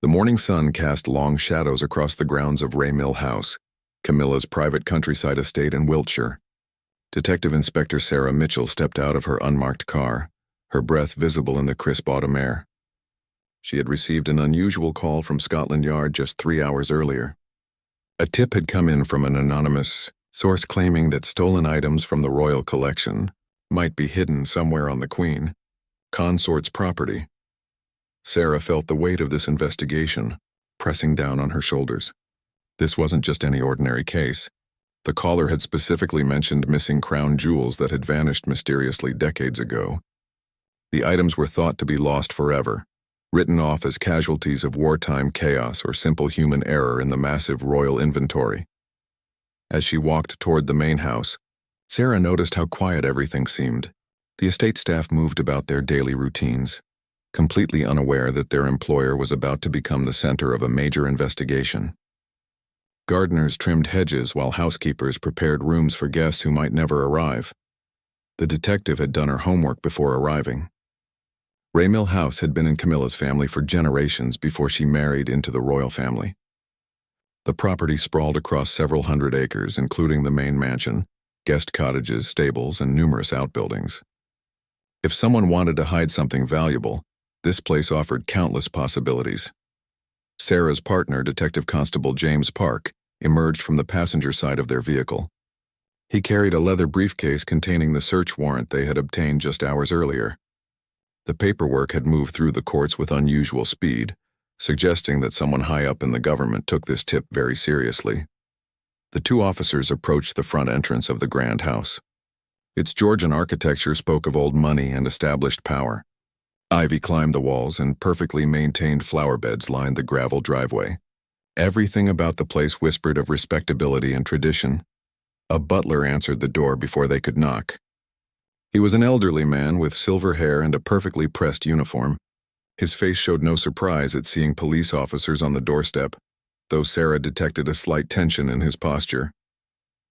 The morning sun cast long shadows across the grounds of Raymill House, Camilla's private countryside estate in Wiltshire. Detective Inspector Sarah Mitchell stepped out of her unmarked car, her breath visible in the crisp autumn air. She had received an unusual call from Scotland Yard just 3 hours earlier. A tip had come in from an anonymous source claiming that stolen items from the royal collection might be hidden somewhere on the Queen Consort's property. Sarah felt the weight of this investigation pressing down on her shoulders. This wasn't just any ordinary case. The caller had specifically mentioned missing crown jewels that had vanished mysteriously decades ago. The items were thought to be lost forever, written off as casualties of wartime chaos or simple human error in the massive royal inventory. As she walked toward the main house, Sarah noticed how quiet everything seemed. The estate staff moved about their daily routines, completely unaware that their employer was about to become the center of a major investigation. Gardeners trimmed hedges while housekeepers prepared rooms for guests who might never arrive. The detective had done her homework before arriving. Raymill House had been in Camilla's family for generations before she married into the royal family. The property sprawled across several hundred acres, including the main mansion, guest cottages, stables, and numerous outbuildings. If someone wanted to hide something valuable, this place offered countless possibilities. Sarah's partner, Detective Constable James Park, emerged from the passenger side of their vehicle. He carried a leather briefcase containing the search warrant they had obtained just hours earlier. The paperwork had moved through the courts with unusual speed, suggesting that someone high up in the government took this tip very seriously. The two officers approached the front entrance of the grand house. Its Georgian architecture spoke of old money and established power. Ivy climbed the walls and perfectly maintained flower beds lined the gravel driveway. Everything about the place whispered of respectability and tradition. A butler answered the door before they could knock. He was an elderly man with silver hair and a perfectly pressed uniform. His face showed no surprise at seeing police officers on the doorstep, though Sarah detected a slight tension in his posture.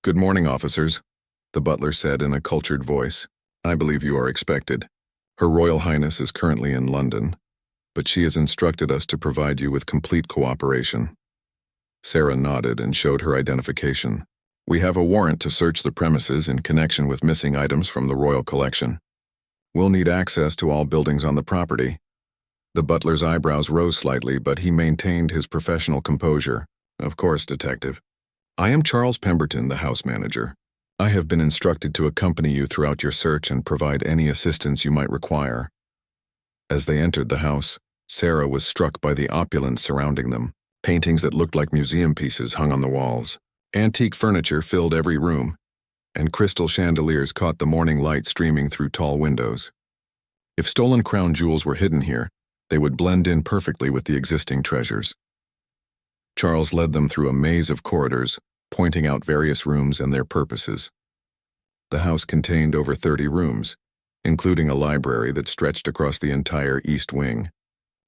"Good morning, officers," the butler said in a cultured voice. "I believe you are expected. Her Royal Highness is currently in London, but she has instructed us to provide you with complete cooperation." Sarah nodded and showed her identification. "We have a warrant to search the premises in connection with missing items from the royal collection. We'll need access to all buildings on the property." The butler's eyebrows rose slightly, but he maintained his professional composure. "Of course, Detective. I am Charles Pemberton, the house manager. I have been instructed to accompany you throughout your search and provide any assistance you might require." As they entered the house, Sarah was struck by the opulence surrounding them. Paintings that looked like museum pieces hung on the walls. Antique furniture filled every room, and crystal chandeliers caught the morning light streaming through tall windows. If stolen crown jewels were hidden here, they would blend in perfectly with the existing treasures. Charles led them through a maze of corridors, pointing out various rooms and their purposes. The house contained over 30 rooms, including a library that stretched across the entire east wing,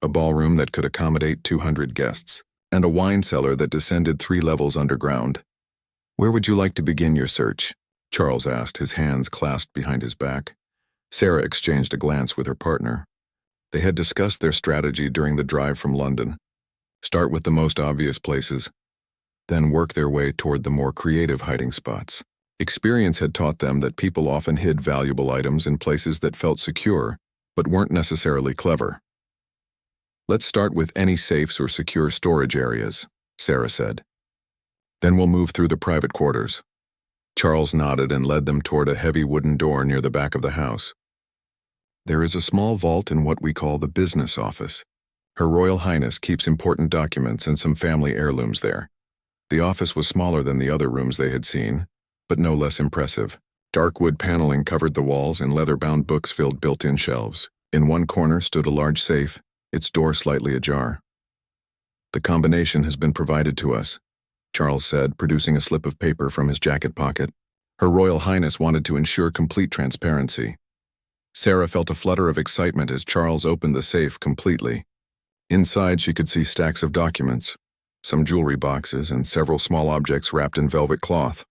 a ballroom that could accommodate 200 guests, and a wine cellar that descended 3 levels underground. "Where would you like to begin your search?" Charles asked, his hands clasped behind his back. Sarah exchanged a glance with her partner. They had discussed their strategy during the drive from London. Start with the most obvious places, then work their way toward the more creative hiding spots. Experience had taught them that people often hid valuable items in places that felt secure, but weren't necessarily clever. "Let's start with any safes or secure storage areas," Sarah said. "Then we'll move through the private quarters." Charles nodded and led them toward a heavy wooden door near the back of the house. "There is a small vault in what we call the business office. Her Royal Highness keeps important documents and some family heirlooms there." The office was smaller than the other rooms they had seen, but no less impressive. Dark wood paneling covered the walls and leather-bound books filled built-in shelves. In one corner stood a large safe, its door slightly ajar. "The combination has been provided to us," Charles said, producing a slip of paper from his jacket pocket. Her Royal Highness wanted to ensure complete transparency. Sarah felt a flutter of excitement as Charles opened the safe completely. Inside, she could see stacks of documents, some jewelry boxes, and several small objects wrapped in velvet cloth.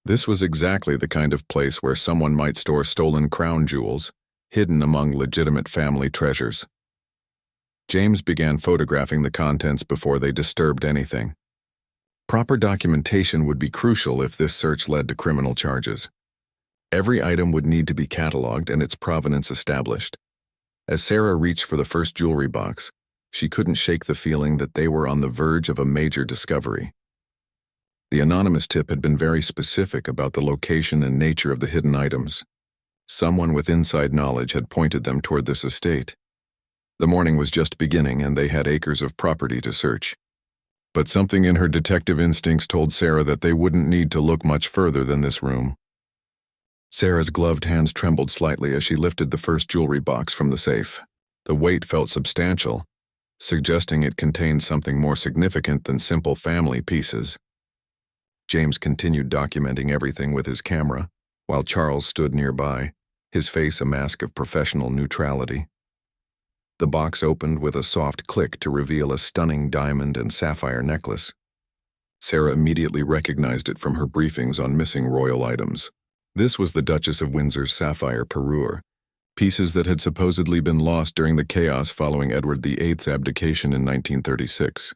This was exactly the kind of place where someone might store stolen crown jewels, hidden among legitimate family treasures. James began photographing the contents before they disturbed anything. Proper documentation would be crucial if this search led to criminal charges. Every item would need to be cataloged and its provenance established. As Sarah reached for the first jewelry box, she couldn't shake the feeling that they were on the verge of a major discovery. The anonymous tip had been very specific about the location and nature of the hidden items. Someone with inside knowledge had pointed them toward this estate. The morning was just beginning and they had acres of property to search. But something in her detective instincts told Sarah that they wouldn't need to look much further than this room. Sarah's gloved hands trembled slightly as she lifted the first jewelry box from the safe. The weight felt substantial, suggesting it contained something more significant than simple family pieces. James continued documenting everything with his camera, while Charles stood nearby, his face a mask of professional neutrality. The box opened with a soft click to reveal a stunning diamond and sapphire necklace. Sarah immediately recognized it from her briefings on missing royal items. This was the Duchess of Windsor's sapphire parure, pieces that had supposedly been lost during the chaos following Edward VIII's abdication in 1936.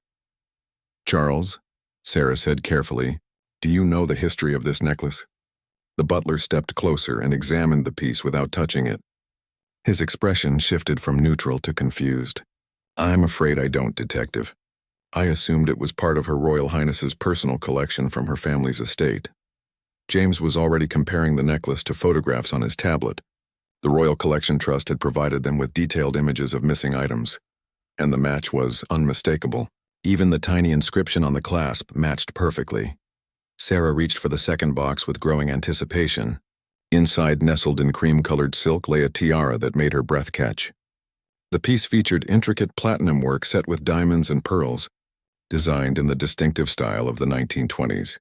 "Charles," Sarah said carefully, "do you know the history of this necklace?" The butler stepped closer and examined the piece without touching it. His expression shifted from neutral to confused. "I'm afraid I don't, Detective. I assumed it was part of Her Royal Highness's personal collection from her family's estate." James was already comparing the necklace to photographs on his tablet. The Royal Collection Trust had provided them with detailed images of missing items, and the match was unmistakable. Even the tiny inscription on the clasp matched perfectly. Sarah reached for the second box with growing anticipation. Inside, nestled in cream-colored silk, lay a tiara that made her breath catch. The piece featured intricate platinum work set with diamonds and pearls, designed in the distinctive style of the 1920s.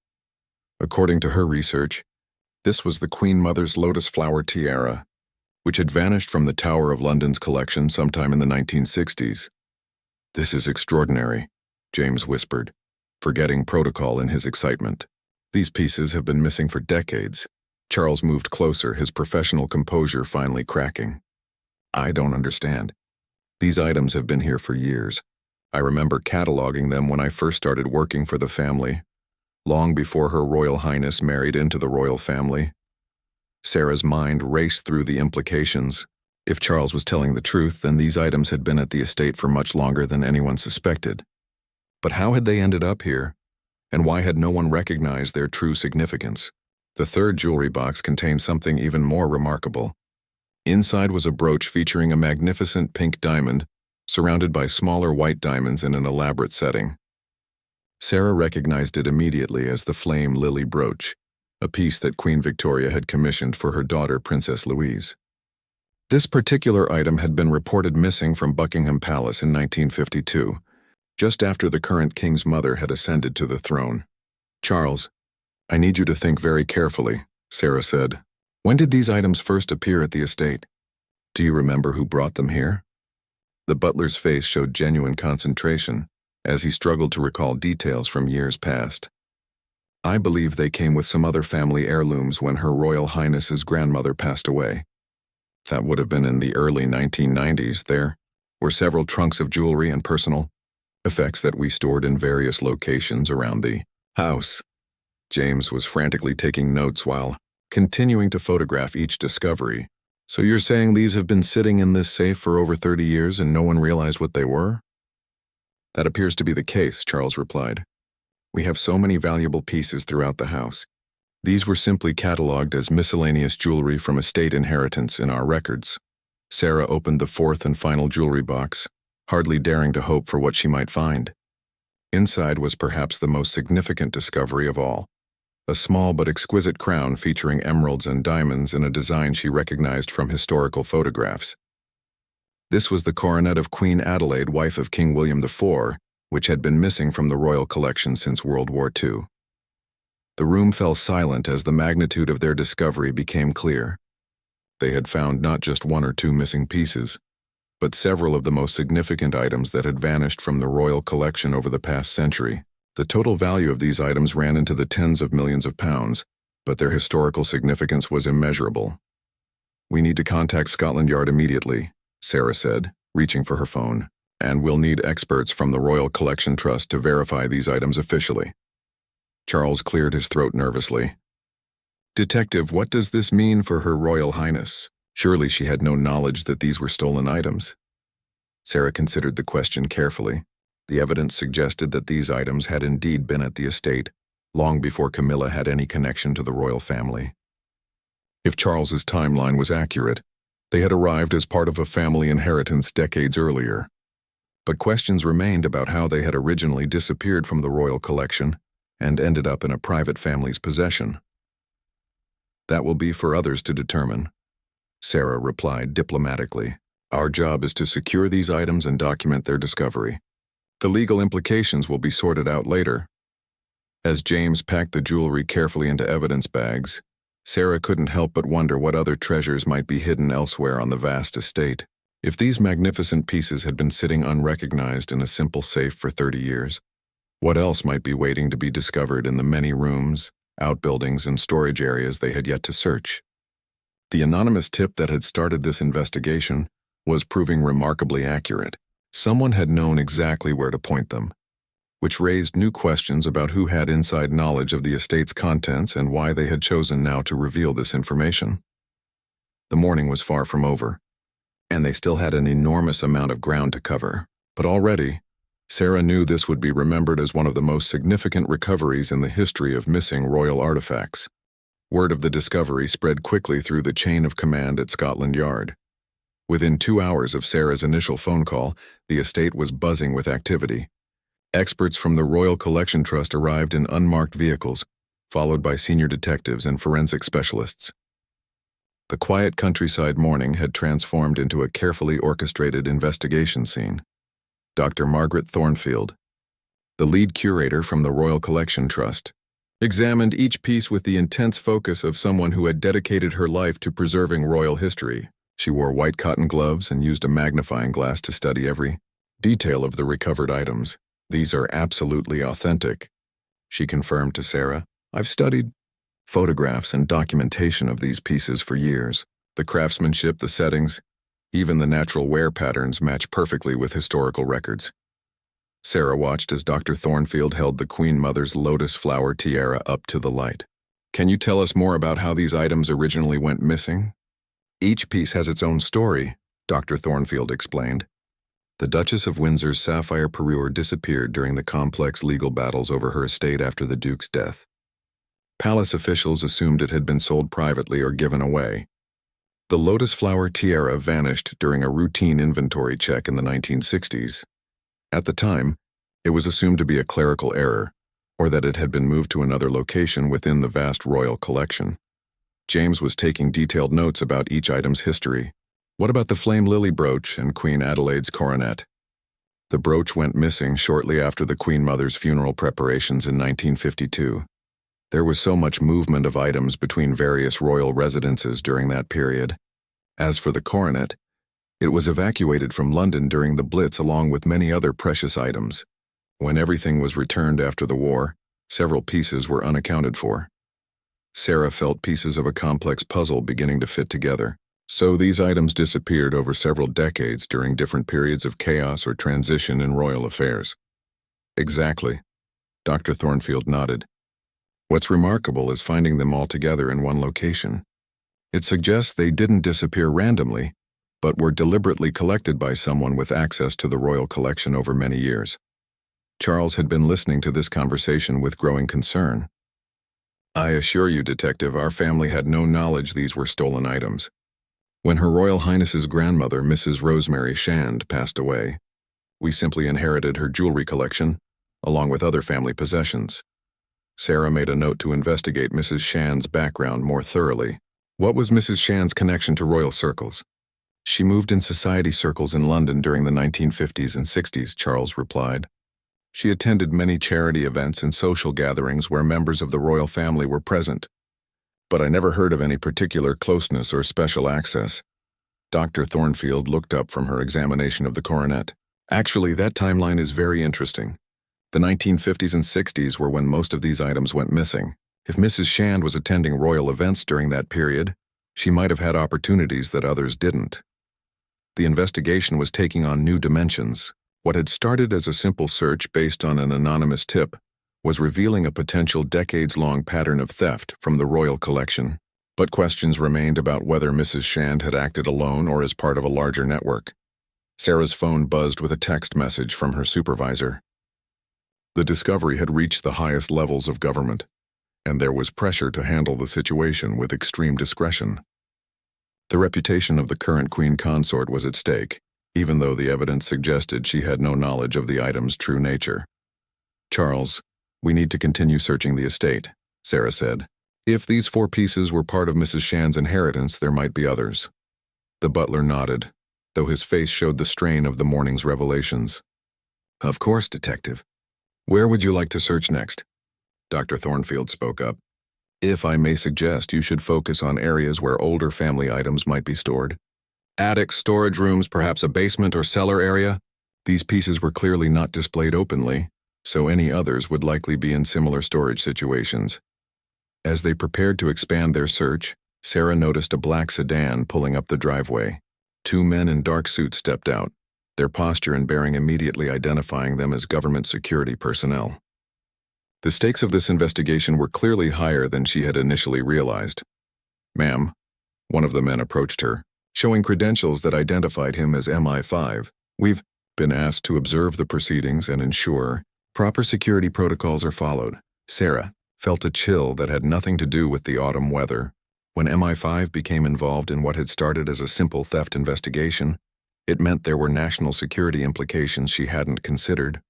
According to her research, this was the Queen Mother's lotus flower tiara, which had vanished from the Tower of London's collection sometime in the 1960s. "This is extraordinary," James whispered, forgetting protocol in his excitement. "These pieces have been missing for decades." Charles moved closer, his professional composure finally cracking. "I don't understand. These items have been here for years. I remember cataloging them when I first started working for the family, long before Her Royal Highness married into the royal family." Sarah's mind raced through the implications. If Charles was telling the truth, then these items had been at the estate for much longer than anyone suspected. But how had they ended up here? And why had no one recognized their true significance? The third jewelry box contained something even more remarkable. Inside was a brooch featuring a magnificent pink diamond, surrounded by smaller white diamonds in an elaborate setting. Sarah recognized it immediately as the flame lily brooch, a piece that Queen Victoria had commissioned for her daughter, Princess Louise. This particular item had been reported missing from Buckingham Palace in 1952, just after the current king's mother had ascended to the throne. "Charles, I need you to think very carefully," Sarah said. "When did these items first appear at the estate? Do you remember who brought them here?" The butler's face showed genuine concentration as he struggled to recall details from years past. "I believe they came with some other family heirlooms when Her Royal Highness's grandmother passed away. That would have been in the early 1990s. There were several trunks of jewelry and personal effects that we stored in various locations around the house." James was frantically taking notes while continuing to photograph each discovery. "So you're saying these have been sitting in this safe for over 30 years and no one realized what they were?" "That appears to be the case," Charles replied. "We have so many valuable pieces throughout the house. These were simply cataloged as miscellaneous jewelry from estate inheritance in our records." Sarah opened the fourth and final jewelry box, hardly daring to hope for what she might find. Inside was perhaps the most significant discovery of all. A small but exquisite crown featuring emeralds and diamonds in a design she recognized from historical photographs. This was the coronet of Queen Adelaide, wife of King William IV, which had been missing from the royal collection since World War II. The room fell silent as the magnitude of their discovery became clear. They had found not just one or two missing pieces, but several of the most significant items that had vanished from the royal collection over the past century. The total value of these items ran into the tens of millions of pounds, but their historical significance was immeasurable. "We need to contact Scotland Yard immediately," Sarah said, reaching for her phone. and we'll need experts from the Royal Collection Trust to verify these items officially. Charles cleared his throat nervously. Detective, what does this mean for Her Royal Highness? Surely she had no knowledge that these were stolen items. Sarah considered the question carefully. The evidence suggested that these items had indeed been at the estate, long before Camilla had any connection to the royal family. If Charles's timeline was accurate, they had arrived as part of a family inheritance decades earlier. But questions remained about how they had originally disappeared from the royal collection and ended up in a private family's possession. That will be for others to determine, Sarah replied diplomatically. Our job is to secure these items and document their discovery. The legal implications will be sorted out later. As James packed the jewelry carefully into evidence bags, Sarah couldn't help but wonder what other treasures might be hidden elsewhere on the vast estate. If these magnificent pieces had been sitting unrecognized in a simple safe for 30 years, what else might be waiting to be discovered in the many rooms, outbuildings, and storage areas they had yet to search? The anonymous tip that had started this investigation was proving remarkably accurate. Someone had known exactly where to point them, which raised new questions about who had inside knowledge of the estate's contents and why they had chosen now to reveal this information. The morning was far from over, and they still had an enormous amount of ground to cover. But already, Sarah knew this would be remembered as one of the most significant recoveries in the history of missing royal artifacts. Word of the discovery spread quickly through the chain of command at Scotland Yard. Within 2 hours of Sarah's initial phone call, the estate was buzzing with activity. Experts from the Royal Collection Trust arrived in unmarked vehicles, followed by senior detectives and forensic specialists. The quiet countryside morning had transformed into a carefully orchestrated investigation scene. Dr. Margaret Thornfield, the lead curator from the Royal Collection Trust, examined each piece with the intense focus of someone who had dedicated her life to preserving royal history. She wore white cotton gloves and used a magnifying glass to study every detail of the recovered items. These are absolutely authentic, she confirmed to Sarah. I've studied photographs and documentation of these pieces for years. The craftsmanship, the settings, even the natural wear patterns match perfectly with historical records. Sarah watched as Dr. Thornfield held the Queen Mother's lotus flower tiara up to the light. Can you tell us more about how these items originally went missing? Each piece has its own story, Dr. Thornfield explained. The Duchess of Windsor's sapphire parure disappeared during the complex legal battles over her estate after the Duke's death. Palace officials assumed it had been sold privately or given away. The lotus flower tiara vanished during a routine inventory check in the 1960s. At the time, it was assumed to be a clerical error, or that it had been moved to another location within the vast royal collection. James was taking detailed notes about each item's history. What about the flame lily brooch and Queen Adelaide's coronet? The brooch went missing shortly after the Queen Mother's funeral preparations in 1952. There was so much movement of items between various royal residences during that period. As for the coronet, it was evacuated from London during the Blitz along with many other precious items. When everything was returned after the war, several pieces were unaccounted for. Sarah felt pieces of a complex puzzle beginning to fit together. So these items disappeared over several decades during different periods of chaos or transition in royal affairs. Exactly. Dr. Thornfield nodded. What's remarkable is finding them all together in one location. It suggests they didn't disappear randomly, but were deliberately collected by someone with access to the royal collection over many years. Charles had been listening to this conversation with growing concern. I assure you, Detective, our family had no knowledge these were stolen items. When Her Royal Highness's grandmother, Mrs. Rosemary Shand, passed away, we simply inherited her jewelry collection, along with other family possessions. Sarah made a note to investigate Mrs. Shand's background more thoroughly. What was Mrs. Shand's connection to royal circles? She moved in society circles in London during the 1950s and 60s, Charles replied. She attended many charity events and social gatherings where members of the royal family were present. But I never heard of any particular closeness or special access. Dr. Thornfield looked up from her examination of the coronet. Actually, that timeline is very interesting. The 1950s and 60s were when most of these items went missing. If Mrs. Shand was attending royal events during that period, she might have had opportunities that others didn't. The investigation was taking on new dimensions. What had started as a simple search based on an anonymous tip was revealing a potential decades-long pattern of theft from the royal collection. But questions remained about whether Mrs. Shand had acted alone or as part of a larger network. Sarah's phone buzzed with a text message from her supervisor. The discovery had reached the highest levels of government, and there was pressure to handle the situation with extreme discretion. The reputation of the current queen consort was at stake, even though the evidence suggested she had no knowledge of the item's true nature. "Charles, we need to continue searching the estate," Sarah said. "If these 4 pieces were part of Mrs. Shand's inheritance, there might be others." The butler nodded, though his face showed the strain of the morning's revelations. "Of course, Detective. Where would you like to search next?" Dr. Thornfield spoke up. "If I may suggest, you should focus on areas where older family items might be stored. Attics, storage rooms, perhaps a basement or cellar area. These pieces were clearly not displayed openly, so any others would likely be in similar storage situations." As they prepared to expand their search, Sarah noticed a black sedan pulling up the driveway. 2 men in dark suits stepped out, their posture and bearing immediately identifying them as government security personnel. The stakes of this investigation were clearly higher than she had initially realized. "Ma'am," one of the men approached her, showing credentials that identified him as MI5. "We've been asked to observe the proceedings and ensure proper security protocols are followed." Sarah felt a chill that had nothing to do with the autumn weather. When MI5 became involved in what had started as a simple theft investigation, it meant there were national security implications she hadn't considered.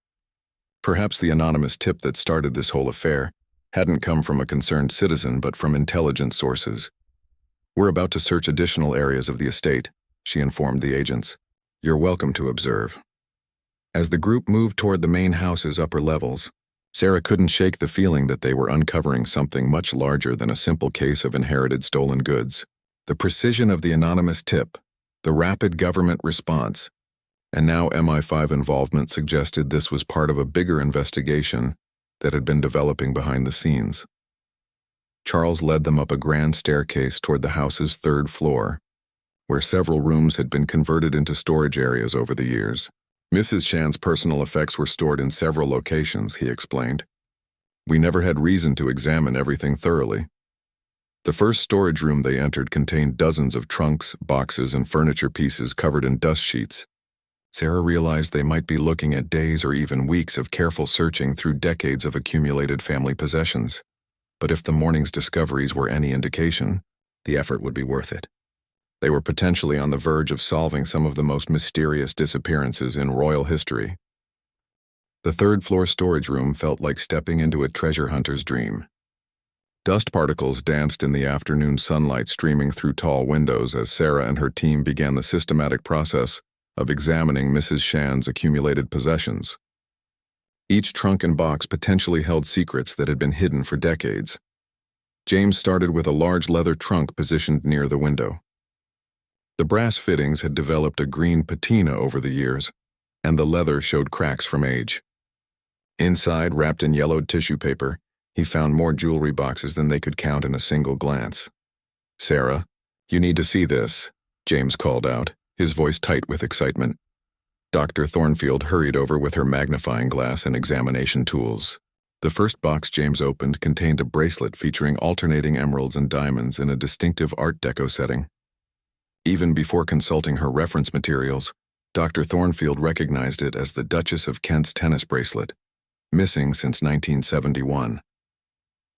Perhaps the anonymous tip that started this whole affair hadn't come from a concerned citizen but from intelligence sources. "We're about to search additional areas of the estate," she informed the agents. "You're welcome to observe." As the group moved toward the main house's upper levels, Sarah couldn't shake the feeling that they were uncovering something much larger than a simple case of inherited stolen goods. The precision of the anonymous tip, the rapid government response, and now MI5 involvement suggested this was part of a bigger investigation that had been developing behind the scenes. Charles led them up a grand staircase toward the house's 3rd floor, where several rooms had been converted into storage areas over the years. "Mrs. Shand's personal effects were stored in several locations," he explained. "We never had reason to examine everything thoroughly." The first storage room they entered contained dozens of trunks, boxes, and furniture pieces covered in dust sheets. Sarah realized they might be looking at days or even weeks of careful searching through decades of accumulated family possessions. But if the morning's discoveries were any indication, the effort would be worth it. They were potentially on the verge of solving some of the most mysterious disappearances in royal history. The 3rd-floor storage room felt like stepping into a treasure hunter's dream. Dust particles danced in the afternoon sunlight streaming through tall windows as Sarah and her team began the systematic process of examining Mrs. Shand's accumulated possessions. Each trunk and box potentially held secrets that had been hidden for decades. James started with a large leather trunk positioned near the window. The brass fittings had developed a green patina over the years, and the leather showed cracks from age. Inside, wrapped in yellowed tissue paper, he found more jewelry boxes than they could count in a single glance. "Sarah, you need to see this," James called out, his voice tight with excitement. Dr. Thornfield hurried over with her magnifying glass and examination tools. The first box James opened contained a bracelet featuring alternating emeralds and diamonds in a distinctive Art Deco setting. Even before consulting her reference materials, Dr. Thornfield recognized it as the Duchess of Kent's tennis bracelet, missing since 1971.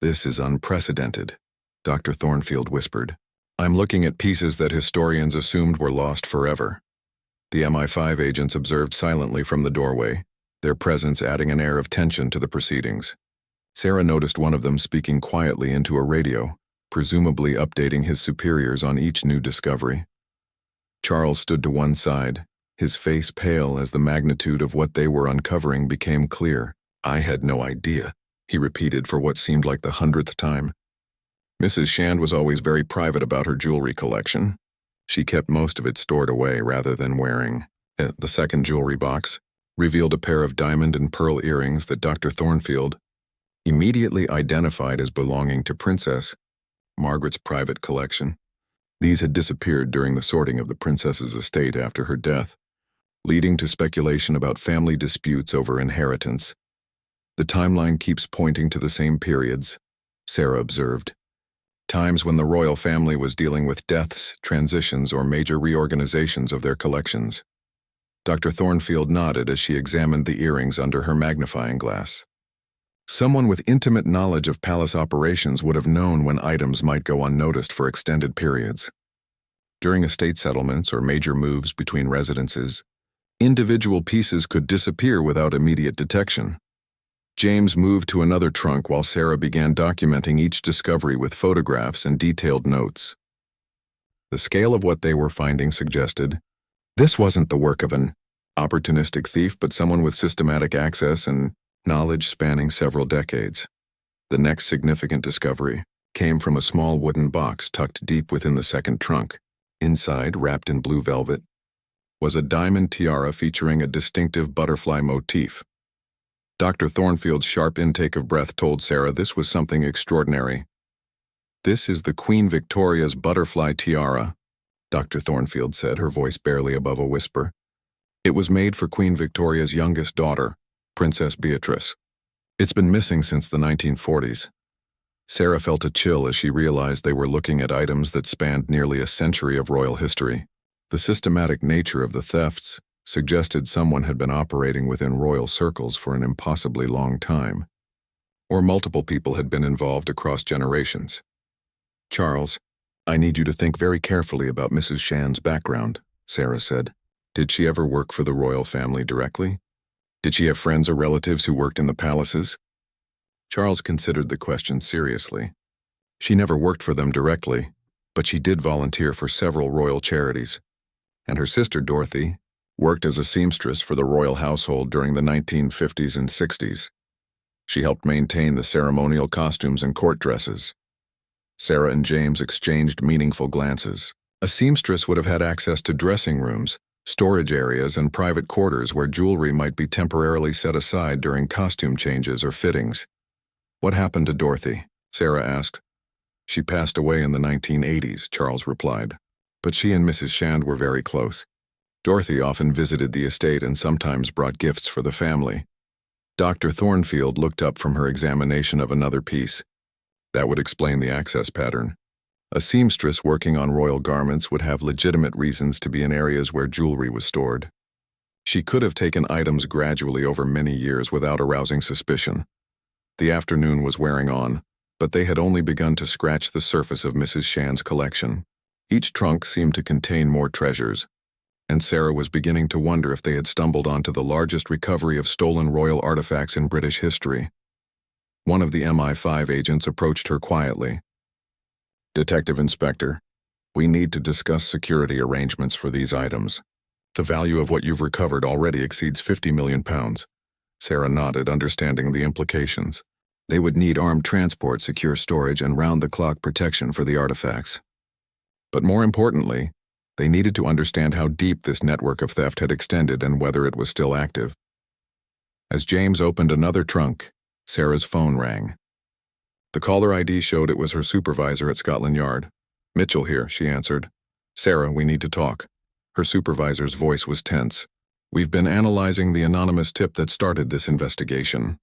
"This is unprecedented," Dr. Thornfield whispered. "I'm looking at pieces that historians assumed were lost forever." The MI5 agents observed silently from the doorway, their presence adding an air of tension to the proceedings. Sarah noticed one of them speaking quietly into a radio, presumably updating his superiors on each new discovery. Charles stood to one side, his face pale as the magnitude of what they were uncovering became clear. "I had no idea," he repeated for what seemed like the 100th time. Mrs. Shand was always very private about her jewelry collection. She kept most of it stored away rather than wearing. The second jewelry box revealed a pair of diamond and pearl earrings that Dr. Thornfield immediately identified as belonging to Princess Margaret's private collection. These had disappeared during the sorting of the princess's estate after her death. leading to speculation about family disputes over inheritance. The timeline keeps pointing to the same periods, Sarah observed. Times when the royal family was dealing with deaths, transitions, or major reorganizations of their collections. Dr. Thornfield nodded as she examined the earrings under her magnifying glass. Someone with intimate knowledge of palace operations would have known when items might go unnoticed for extended periods. During estate settlements or major moves between residences, individual pieces could disappear without immediate detection. James moved to another trunk while Sarah began documenting each discovery with photographs and detailed notes. The scale of what they were finding suggested this wasn't the work of an opportunistic thief, but someone with systematic access and knowledge spanning several decades. The next significant discovery came from a small wooden box tucked deep within the second trunk. Inside, wrapped in blue velvet, was a diamond tiara featuring a distinctive butterfly motif. Dr. Thornfield's sharp intake of breath told Sarah this was something extraordinary. "This is the Queen Victoria's butterfly tiara," Dr. Thornfield said, her voice barely above a whisper. "It was made for Queen Victoria's youngest daughter, Princess Beatrice. It's been missing since the 1940s. Sarah felt a chill as she realized they were looking at items that spanned nearly a century of royal history. The systematic nature of the thefts suggested someone had been operating within royal circles for an impossibly long time, or multiple people had been involved across generations. "Charles, I need you to think very carefully about Mrs. Shand's background," Sarah said. "Did she ever work for the royal family directly? Did she have friends or relatives who worked in the palaces?" Charles considered the question seriously. She never worked for them directly, but she did volunteer for several royal charities. And her sister Dorothy worked as a seamstress for the royal household during the 1950s and 60s. She helped maintain the ceremonial costumes and court dresses. Sarah and James exchanged meaningful glances. A seamstress would have had access to dressing rooms, storage areas, and private quarters where jewelry might be temporarily set aside during costume changes or fittings. "What happened to Dorothy?" Sarah asked. "She passed away in the 1980s, Charles replied. But she and Mrs. Shand were very close. Dorothy often visited the estate and sometimes brought gifts for the family." Dr. Thornfield looked up from her examination of another piece. That would explain the access pattern. A seamstress working on royal garments would have legitimate reasons to be in areas where jewelry was stored. She could have taken items gradually over many years without arousing suspicion. The afternoon was wearing on, but they had only begun to scratch the surface of Mrs. Shand's collection. Each trunk seemed to contain more treasures, and Sarah was beginning to wonder if they had stumbled onto the largest recovery of stolen royal artifacts in British history. One of the MI5 agents approached her quietly. "Detective Inspector, we need to discuss security arrangements for these items. The value of what you've recovered already exceeds £50 million. Sarah nodded, understanding the implications. They would need armed transport, secure storage, and round-the-clock protection for the artifacts. But more importantly, they needed to understand how deep this network of theft had extended and whether it was still active." As James opened another trunk, Sarah's phone rang. The caller ID showed it was her supervisor at Scotland Yard. "Mitchell here," she answered. "Sarah, we need to talk." Her supervisor's voice was tense. "We've been analyzing the anonymous tip that started this investigation."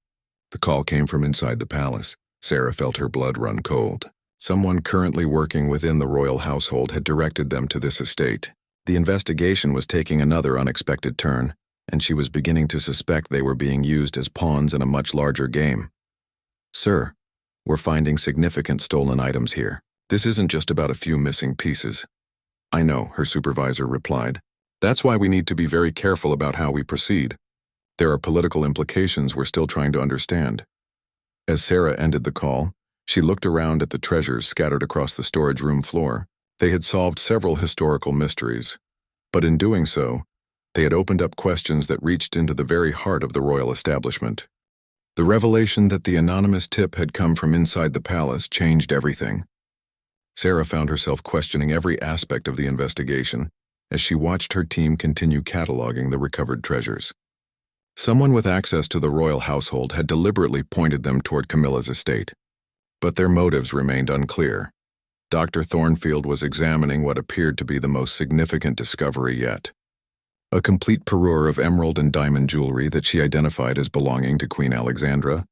The call came from inside the palace. Sarah felt her blood run cold. Someone currently working within the royal household had directed them to this estate. The investigation was taking another unexpected turn, and she was beginning to suspect they were being used as pawns in a much larger game. "Sir, we're finding significant stolen items here. This isn't just about a few missing pieces." "I know," her supervisor replied. "That's why we need to be very careful about how we proceed. There are political implications we're still trying to understand." As Sarah ended the call, she looked around at the treasures scattered across the storage room floor. They had solved several historical mysteries, but in doing so, they had opened up questions that reached into the very heart of the royal establishment. The revelation that the anonymous tip had come from inside the palace changed everything. Sarah found herself questioning every aspect of the investigation as she watched her team continue cataloging the recovered treasures. Someone with access to the royal household had deliberately pointed them toward Camilla's estate, but their motives remained unclear. Dr. Thornfield was examining what appeared to be the most significant discovery yet. A complete parure of emerald and diamond jewelry that she identified as belonging to Queen Alexandra,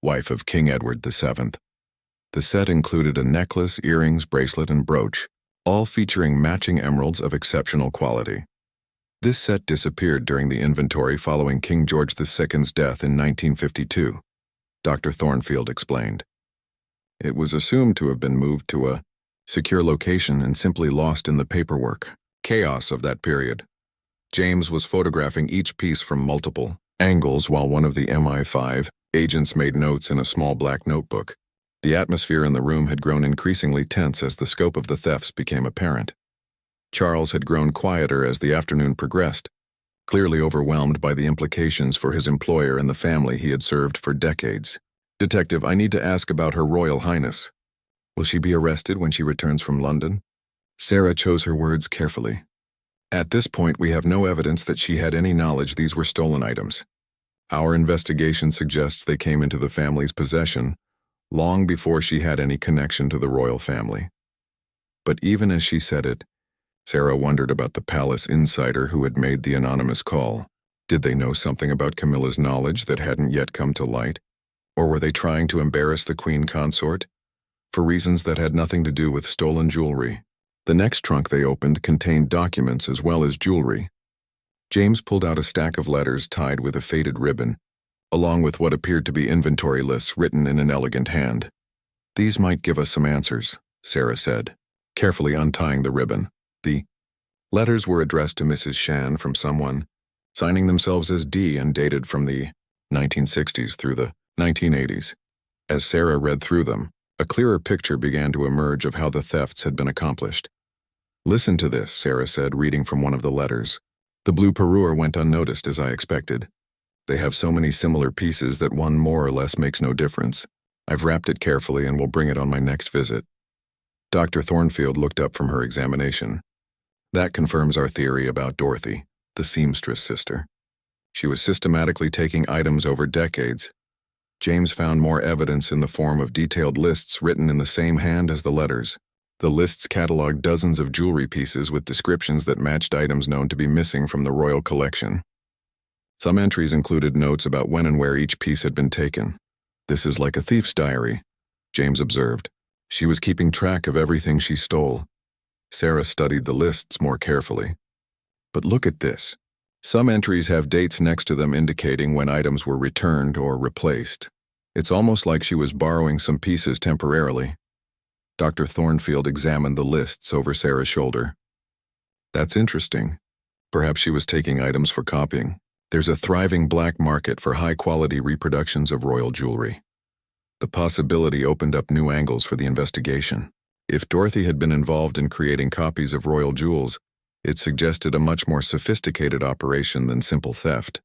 wife of King Edward VII. The set included a necklace, earrings, bracelet, and brooch, all featuring matching emeralds of exceptional quality. This set disappeared during the inventory following King George II's death in 1952, Dr. Thornfield explained. It was assumed to have been moved to a secure location and simply lost in the paperwork. Chaos of that period. James was photographing each piece from multiple angles while one of the MI5 agents made notes in a small black notebook. The atmosphere in the room had grown increasingly tense as the scope of the thefts became apparent. Charles had grown quieter as the afternoon progressed, clearly overwhelmed by the implications for his employer and the family he had served for decades. "Detective, I need to ask about Her Royal Highness. Will she be arrested when she returns from London?" Sarah chose her words carefully. "At this point, we have no evidence that she had any knowledge these were stolen items. Our investigation suggests they came into the family's possession long before she had any connection to the royal family." But even as she said it, Sarah wondered about the palace insider who had made the anonymous call. Did they know something about Camilla's knowledge that hadn't yet come to light? Or were they trying to embarrass the queen consort for reasons that had nothing to do with stolen jewelry? The next trunk they opened contained documents as well as jewelry. James pulled out a stack of letters tied with a faded ribbon, along with what appeared to be inventory lists written in an elegant hand. "These might give us some answers," Sarah said, carefully untying the ribbon. The letters were addressed to Mrs. Shand from someone, signing themselves as D and dated from the 1960s through the 1980s. As Sarah read through them, a clearer picture began to emerge of how the thefts had been accomplished. "Listen to this," Sarah said, reading from one of the letters. "The blue parure went unnoticed as I expected. They have so many similar pieces that one more or less makes no difference. I've wrapped it carefully and will bring it on my next visit." Dr. Thornfield looked up from her examination. "That confirms our theory about Dorothy, the seamstress sister. She was systematically taking items over decades. James found more evidence in the form of detailed lists written in the same hand as the letters. The lists cataloged dozens of jewelry pieces with descriptions that matched items known to be missing from the royal collection. Some entries included notes about when and where each piece had been taken. This is like a thief's diary," James observed. "She was keeping track of everything she stole." Sarah studied the lists more carefully. "But look at this. Some entries have dates next to them indicating when items were returned or replaced. It's almost like she was borrowing some pieces temporarily." Dr. Thornfield examined the lists over Sarah's shoulder. "That's interesting. Perhaps she was taking items for copying. There's a thriving black market for high-quality reproductions of royal jewelry." The possibility opened up new angles for the investigation. If Dorothy had been involved in creating copies of royal jewels, it suggested a much more sophisticated operation than simple theft.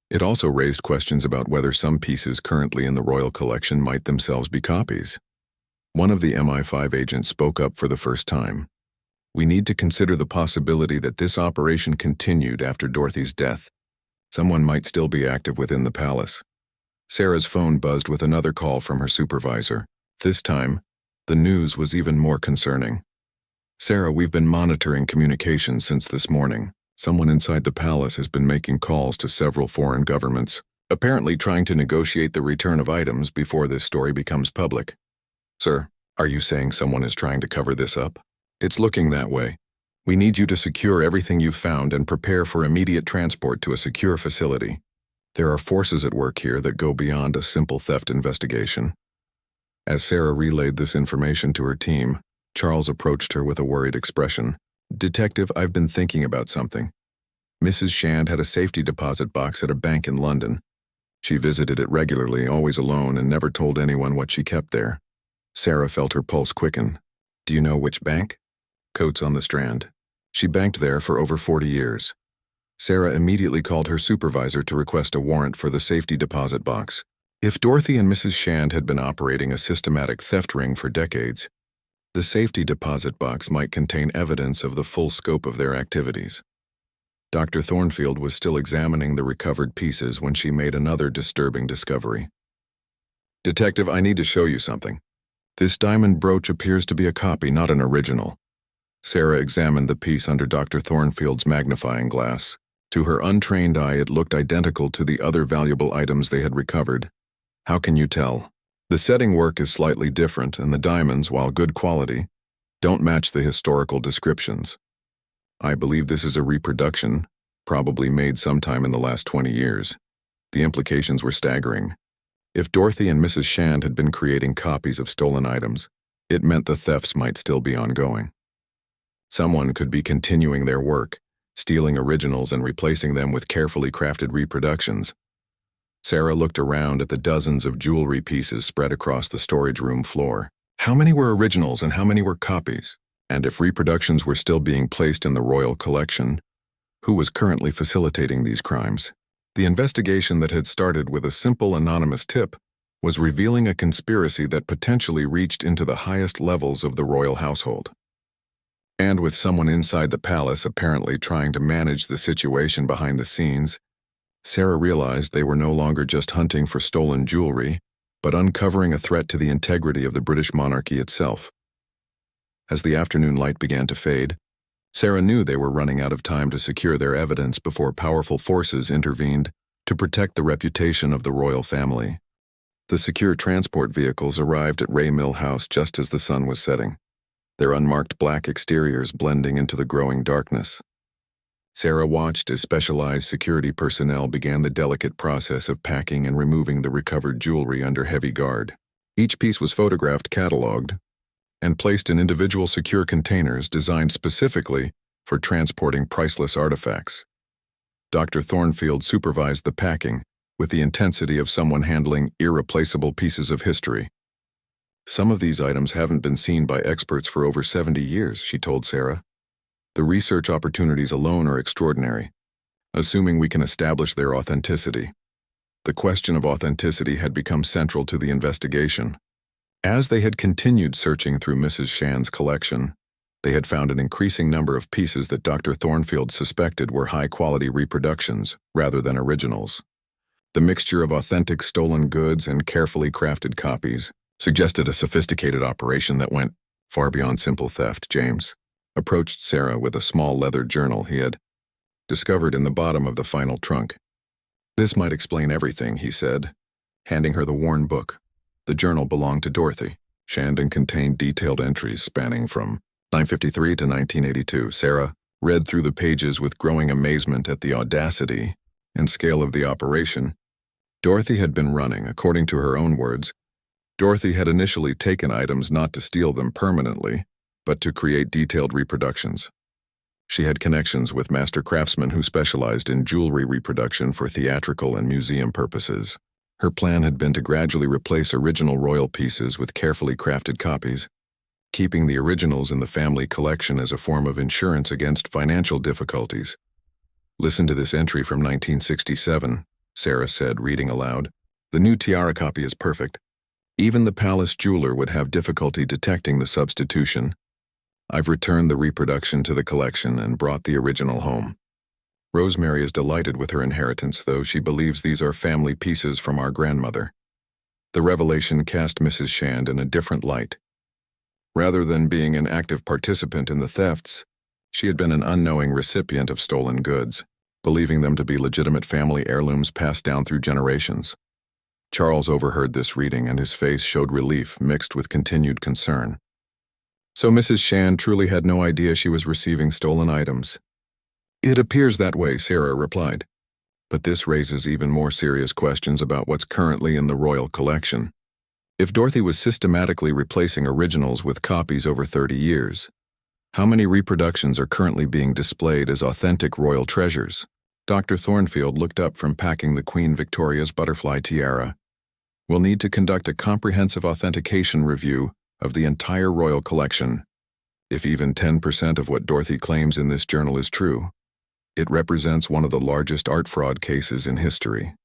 It also raised questions about whether some pieces currently in the royal collection might themselves be copies. One of the MI5 agents spoke up for the first time. "We need to consider the possibility that this operation continued after Dorothy's death. Someone might still be active within the palace." Sarah's phone buzzed with another call from her supervisor. This time, the news was even more concerning. "Sarah, we've been monitoring communications since this morning. Someone inside the palace has been making calls to several foreign governments, apparently trying to negotiate the return of items before this story becomes public." "Sir, are you saying someone is trying to cover this up?" "It's looking that way. We need you to secure everything you've found and prepare for immediate transport to a secure facility. There are forces at work here that go beyond a simple theft investigation." As Sarah relayed this information to her team, Charles approached her with a worried expression. "Detective, I've been thinking about something. Mrs. Shand had a safety deposit box at a bank in London. She visited it regularly, always alone, and never told anyone what she kept there." Sarah felt her pulse quicken. "Do you know which bank?" "Coates on the Strand. She banked there for over 40 years. Sarah immediately called her supervisor to request a warrant for the safety deposit box. If Dorothy and Mrs. Shand had been operating a systematic theft ring for decades, the safety deposit box might contain evidence of the full scope of their activities. Dr. Thornfield was still examining the recovered pieces when she made another disturbing discovery. "Detective, I need to show you something. This diamond brooch appears to be a copy, not an original. Sarah examined the piece under Dr. Thornfield's magnifying glass. To her untrained eye, it looked identical to the other valuable items they had recovered. How can you tell? The setting work is slightly different, and the diamonds, while good quality, don't match the historical descriptions. I believe this is a reproduction, probably made sometime in the last 20 years. The implications were staggering. If Dorothy and Mrs. Shand had been creating copies of stolen items, it meant the thefts might still be ongoing. Someone could be continuing their work, stealing originals and replacing them with carefully crafted reproductions. Sarah looked around at the dozens of jewelry pieces spread across the storage room floor. How many were originals and how many were copies? And if reproductions were still being placed in the royal collection, who was currently facilitating these crimes? The investigation that had started with a simple anonymous tip was revealing a conspiracy that potentially reached into the highest levels of the royal household. And with someone inside the palace apparently trying to manage the situation behind the scenes, Sarah realized they were no longer just hunting for stolen jewelry, but uncovering a threat to the integrity of the British monarchy itself. As the afternoon light began to fade, Sarah knew they were running out of time to secure their evidence before powerful forces intervened to protect the reputation of the royal family. The secure transport vehicles arrived at Ray Mill House just as the sun was setting, their unmarked black exteriors blending into the growing darkness. Sarah watched as specialized security personnel began the delicate process of packing and removing the recovered jewelry under heavy guard. Each piece was photographed, cataloged, and placed in individual secure containers designed specifically for transporting priceless artifacts. Dr. Thornfield supervised the packing with the intensity of someone handling irreplaceable pieces of history. Some of these items haven't been seen by experts for over 70 years, she told Sarah. The research opportunities alone are extraordinary, assuming we can establish their authenticity. The question of authenticity had become central to the investigation. As they had continued searching through Mrs. Shand's collection, they had found an increasing number of pieces that Dr. Thornfield suspected were high-quality reproductions rather than originals. The mixture of authentic stolen goods and carefully crafted copies suggested a sophisticated operation that went far beyond simple theft. James approached Sarah with a small leather journal he had discovered in the bottom of the final trunk. This might explain everything, he said, handing her the worn book. The journal belonged to Dorothy Shand and contained detailed entries spanning from 1953 to 1982. Sarah read through the pages with growing amazement at the audacity and scale of the operation. Dorothy had been running, according to her own words. Dorothy had initially taken items not to steal them permanently, but to create detailed reproductions. She had connections with master craftsmen who specialized in jewelry reproduction for theatrical and museum purposes. Her plan had been to gradually replace original royal pieces with carefully crafted copies, keeping the originals in the family collection as a form of insurance against financial difficulties. Listen to this entry from 1967, Sarah said, reading aloud. The new tiara copy is perfect. Even the palace jeweler would have difficulty detecting the substitution. I've returned the reproduction to the collection and brought the original home. Rosemary is delighted with her inheritance, though she believes these are family pieces from our grandmother. The revelation cast Mrs. Shand in a different light. Rather than being an active participant in the thefts, she had been an unknowing recipient of stolen goods, believing them to be legitimate family heirlooms passed down through generations. Charles overheard this reading, and his face showed relief mixed with continued concern. So Mrs. Shand truly had no idea she was receiving stolen items. It appears that way, Sarah replied. But this raises even more serious questions about what's currently in the royal collection. If Dorothy was systematically replacing originals with copies over 30 years, how many reproductions are currently being displayed as authentic royal treasures? Dr. Thornfield looked up from packing the Queen Victoria's butterfly tiara. We'll need to conduct a comprehensive authentication review of the entire royal collection. If even 10% of what Dorothy claims in this journal is true, it represents one of the largest art fraud cases in history.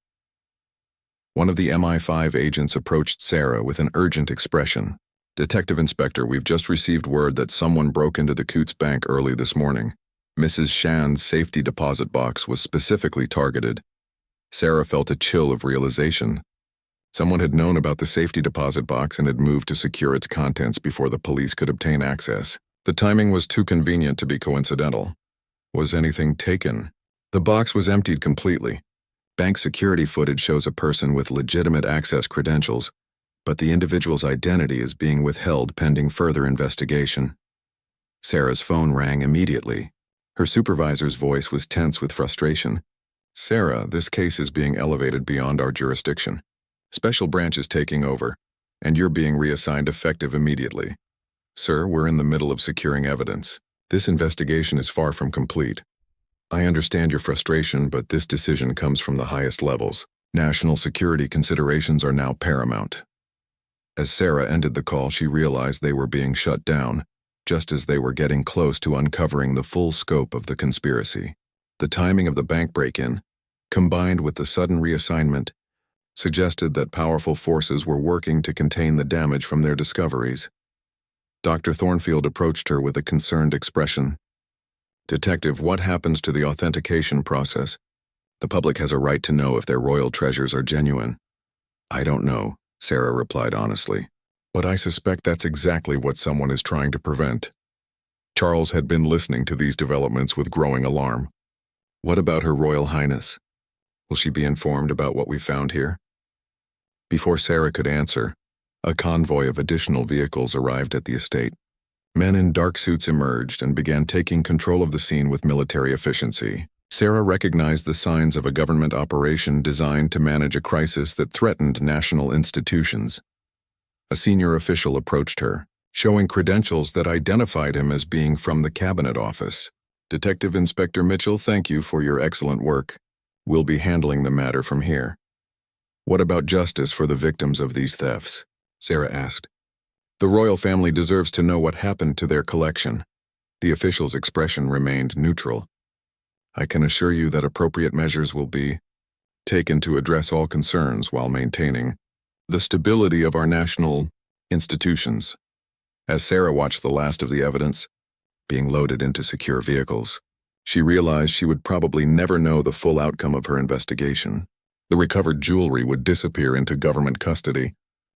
One of the MI5 agents approached Sarah with an urgent expression. Detective Inspector, we've just received word that someone broke into the Coots Bank early this morning. Mrs. Shand's safety deposit box was specifically targeted. Sarah felt a chill of realization. Someone had known about the safety deposit box and had moved to secure its contents before the police could obtain access. The timing was too convenient to be coincidental. Was anything taken? The box was emptied completely. Bank security footage shows a person with legitimate access credentials, but the individual's identity is being withheld pending further investigation. Sarah's phone rang immediately. Her supervisor's voice was tense with frustration. "Sarah, this case is being elevated beyond our jurisdiction. Special branch is taking over, and you're being reassigned effective immediately. Sir, we're in the middle of securing evidence. This investigation is far from complete. I understand your frustration, but this decision comes from the highest levels. National security considerations are now paramount." As Sarah ended the call, she realized they were being shut down, just as they were getting close to uncovering the full scope of the conspiracy. The timing of the bank break-in, combined with the sudden reassignment, suggested that powerful forces were working to contain the damage from their discoveries. Dr. Thornfield approached her with a concerned expression. "Detective, what happens to the authentication process? The public has a right to know if their royal treasures are genuine." "I don't know," Sarah replied honestly, "but I suspect that's exactly what someone is trying to prevent." Charles had been listening to these developments with growing alarm. "What about Her Royal Highness? Will she be informed about what we found here?" Before Sarah could answer, a convoy of additional vehicles arrived at the estate. Men in dark suits emerged and began taking control of the scene with military efficiency. Sarah recognized the signs of a government operation designed to manage a crisis that threatened national institutions. A senior official approached her, showing credentials that identified him as being from the Cabinet Office. "Detective Inspector Mitchell, thank you for your excellent work. We'll be handling the matter from here." "What about justice for the victims of these thefts?" Sarah asked. "The royal family deserves to know what happened to their collection." The official's expression remained neutral. "I can assure you that appropriate measures will be taken to address all concerns while maintaining the stability of our national institutions." As Sarah watched the last of the evidence being loaded into secure vehicles, she realized she would probably never know the full outcome of her investigation. The recovered jewelry would disappear into government custody.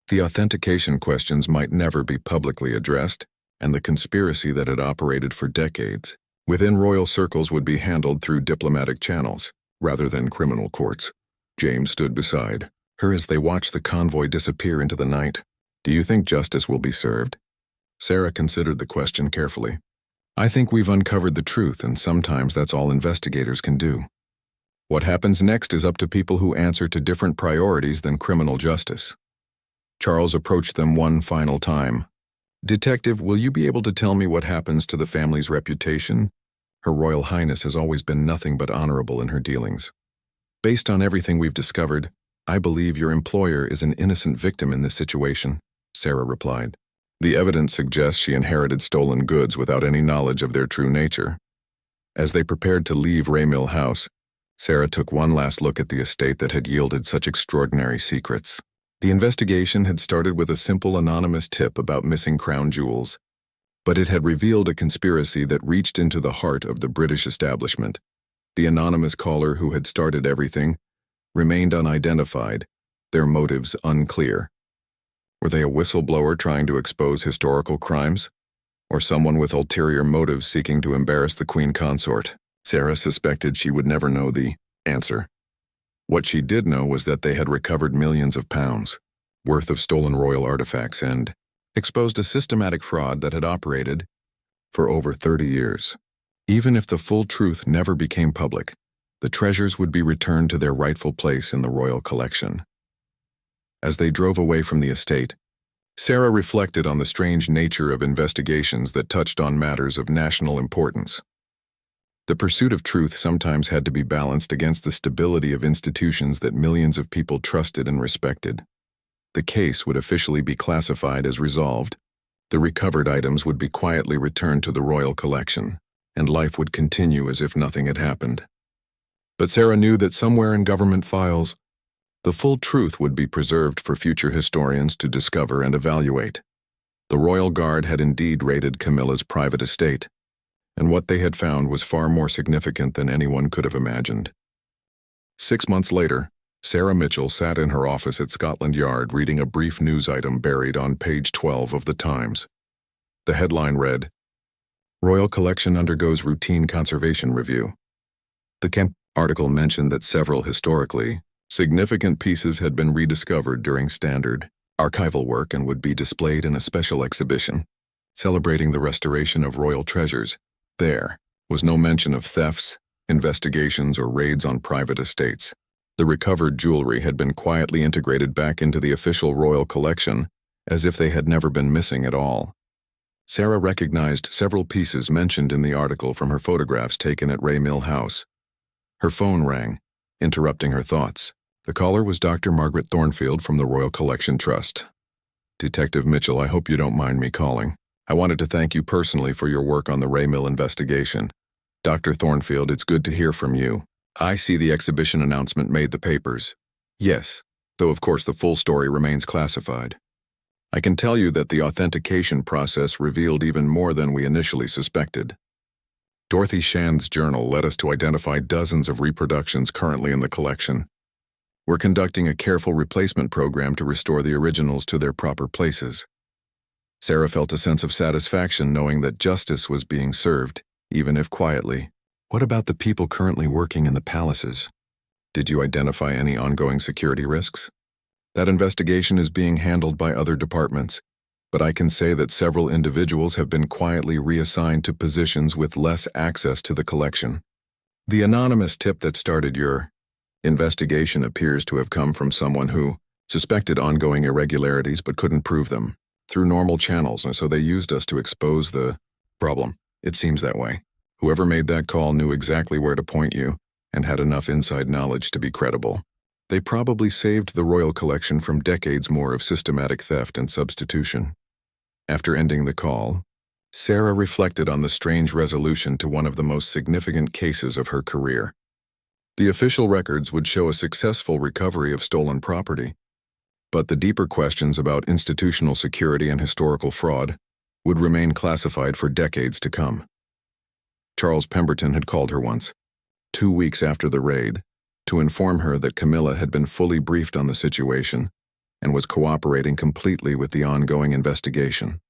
The authentication questions might never be publicly addressed, and the conspiracy that had operated for decades within royal circles would be handled through diplomatic channels, rather than criminal courts. James stood beside her as they watched the convoy disappear into the night. "Do you think justice will be served?" Sarah considered the question carefully. "I think we've uncovered the truth, and sometimes that's all investigators can do. What happens next is up to people who answer to different priorities than criminal justice." Charles approached them one final time. "Detective, will you be able to tell me what happens to the family's reputation? Her Royal Highness has always been nothing but honorable in her dealings. Based on everything we've discovered, I believe your employer is an innocent victim in this situation," Sarah replied. "The evidence suggests she inherited stolen goods without any knowledge of their true nature." As they prepared to leave Raymill House, Sarah took one last look at the estate that had yielded such extraordinary secrets. The investigation had started with a simple anonymous tip about missing crown jewels, but it had revealed a conspiracy that reached into the heart of the British establishment. The anonymous caller who had started everything remained unidentified, their motives unclear. Were they a whistleblower trying to expose historical crimes, or someone with ulterior motives seeking to embarrass the Queen Consort? Sarah suspected she would never know the answer. What she did know was that they had recovered millions of pounds worth of stolen royal artifacts and exposed a systematic fraud that had operated for over 30 years. Even if the full truth never became public, the treasures would be returned to their rightful place in the royal collection. As they drove away from the estate, Sarah reflected on the strange nature of investigations that touched on matters of national importance. The pursuit of truth sometimes had to be balanced against the stability of institutions that millions of people trusted and respected. The case would officially be classified as resolved. The recovered items would be quietly returned to the royal collection, and life would continue as if nothing had happened. But Sarah knew that somewhere in government files, the full truth would be preserved for future historians to discover and evaluate. The Royal Guard had indeed raided Camilla's private estate, and what they had found was far more significant than anyone could have imagined. 6 months later, Sarah Mitchell sat in her office at Scotland Yard reading a brief news item buried on page 12 of the Times. The headline read, Royal Collection undergoes routine conservation review. The Camp article mentioned that several historically significant pieces had been rediscovered during standard archival work and would be displayed in a special exhibition celebrating the restoration of royal treasures. There was no mention of thefts, investigations, or raids on private estates. The recovered jewelry had been quietly integrated back into the official royal collection, as if they had never been missing at all. Sarah recognized several pieces mentioned in the article from her photographs taken at Mill House. Her phone rang, interrupting her thoughts. The caller was Dr. Margaret Thornfield from the Royal Collection Trust. Detective Mitchell, I hope you don't mind me calling. I wanted to thank you personally for your work on the Mill investigation. Dr. Thornfield, it's good to hear from you. I see the exhibition announcement made the papers. Yes, though of course the full story remains classified. I can tell you that the authentication process revealed even more than we initially suspected. Dorothy Shand's journal led us to identify dozens of reproductions currently in the collection. We're conducting a careful replacement program to restore the originals to their proper places. Sarah felt a sense of satisfaction knowing that justice was being served, even if quietly. What about the people currently working in the palaces? Did you identify any ongoing security risks? That investigation is being handled by other departments, but I can say that several individuals have been quietly reassigned to positions with less access to the collection. The anonymous tip that started your investigation appears to have come from someone who suspected ongoing irregularities but couldn't prove them through normal channels, and so they used us to expose the problem. It seems that way. Whoever made that call knew exactly where to point you and had enough inside knowledge to be credible. They probably saved the royal collection from decades more of systematic theft and substitution. After ending the call, Sarah reflected on the strange resolution to one of the most significant cases of her career. The official records would show a successful recovery of stolen property, but the deeper questions about institutional security and historical fraud would remain classified for decades to come. Charles Pemberton had called her once, 2 weeks after the raid, to inform her that Camilla had been fully briefed on the situation and was cooperating completely with the ongoing investigation.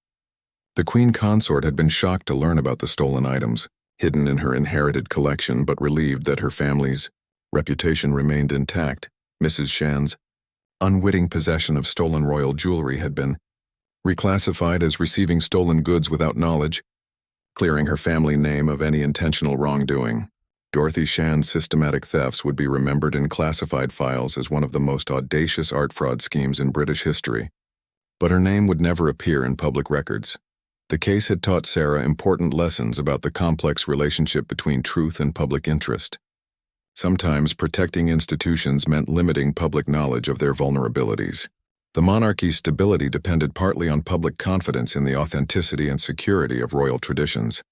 The Queen Consort had been shocked to learn about the stolen items, hidden in her inherited collection, but relieved that her family's reputation remained intact. Mrs. Shand's unwitting possession of stolen royal jewelry had been reclassified as receiving stolen goods without knowledge, clearing her family name of any intentional wrongdoing. Dorothy Shand's systematic thefts would be remembered in classified files as one of the most audacious art fraud schemes in British history, but her name would never appear in public records. The case had taught Sarah important lessons about the complex relationship between truth and public interest. Sometimes protecting institutions meant limiting public knowledge of their vulnerabilities. The monarchy's stability depended partly on public confidence in the authenticity and security of royal traditions,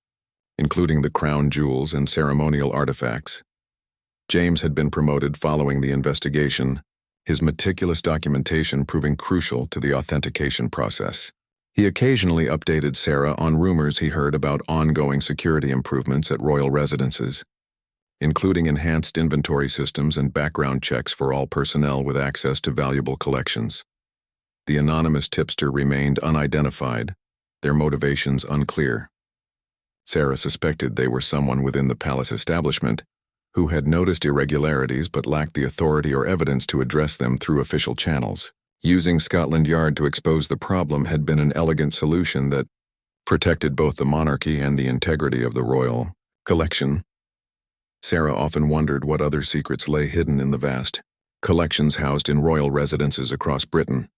including the crown jewels and ceremonial artifacts. James had been promoted following the investigation, his meticulous documentation proving crucial to the authentication process. He occasionally updated Sarah on rumors he heard about ongoing security improvements at royal residences, including enhanced inventory systems and background checks for all personnel with access to valuable collections. The anonymous tipster remained unidentified, their motivations unclear. Sarah suspected they were someone within the palace establishment who had noticed irregularities but lacked the authority or evidence to address them through official channels. Using Scotland Yard to expose the problem had been an elegant solution that protected both the monarchy and the integrity of the royal collection. Sarah often wondered what other secrets lay hidden in the vast collections housed in royal residences across Britain.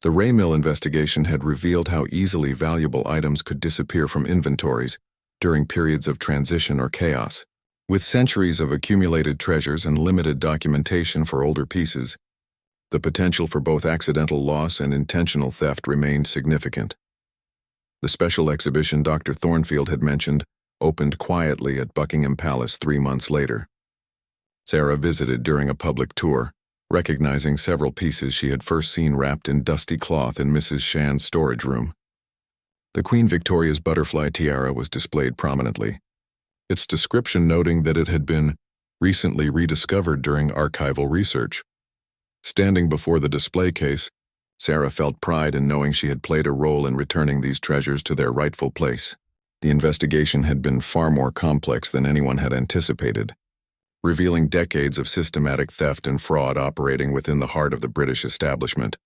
The Mill investigation had revealed how easily valuable items could disappear from inventories during periods of transition or chaos. With centuries of accumulated treasures and limited documentation for older pieces, the potential for both accidental loss and intentional theft remained significant. The special exhibition Dr. Thornfield had mentioned opened quietly at Buckingham Palace 3 months later. Sarah visited during a public tour, recognizing several pieces she had first seen wrapped in dusty cloth in Mrs. Shand's storage room. The Queen Victoria's butterfly tiara was displayed prominently, its description noting that it had been recently rediscovered during archival research. Standing before the display case, Sarah felt pride in knowing she had played a role in returning these treasures to their rightful place. The investigation had been far more complex than anyone had anticipated, revealing decades of systematic theft and fraud operating within the heart of the British establishment.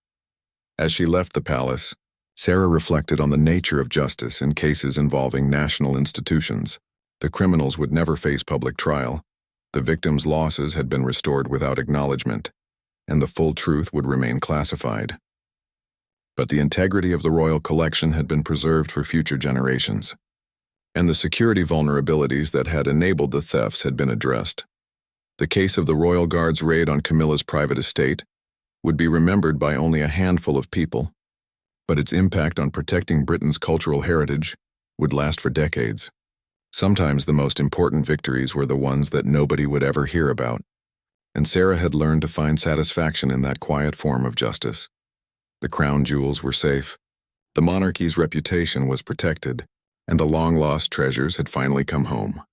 As she left the palace, Sarah reflected on the nature of justice in cases involving national institutions. The criminals would never face public trial, the victims' losses had been restored without acknowledgement, and the full truth would remain classified. But the integrity of the royal collection had been preserved for future generations, and the security vulnerabilities that had enabled the thefts had been addressed. The case of the Royal Guard's raid on Camilla's private estate would be remembered by only a handful of people, but its impact on protecting Britain's cultural heritage would last for decades. Sometimes the most important victories were the ones that nobody would ever hear about, and Sarah had learned to find satisfaction in that quiet form of justice. The crown jewels were safe, the monarchy's reputation was protected, and the long-lost treasures had finally come home.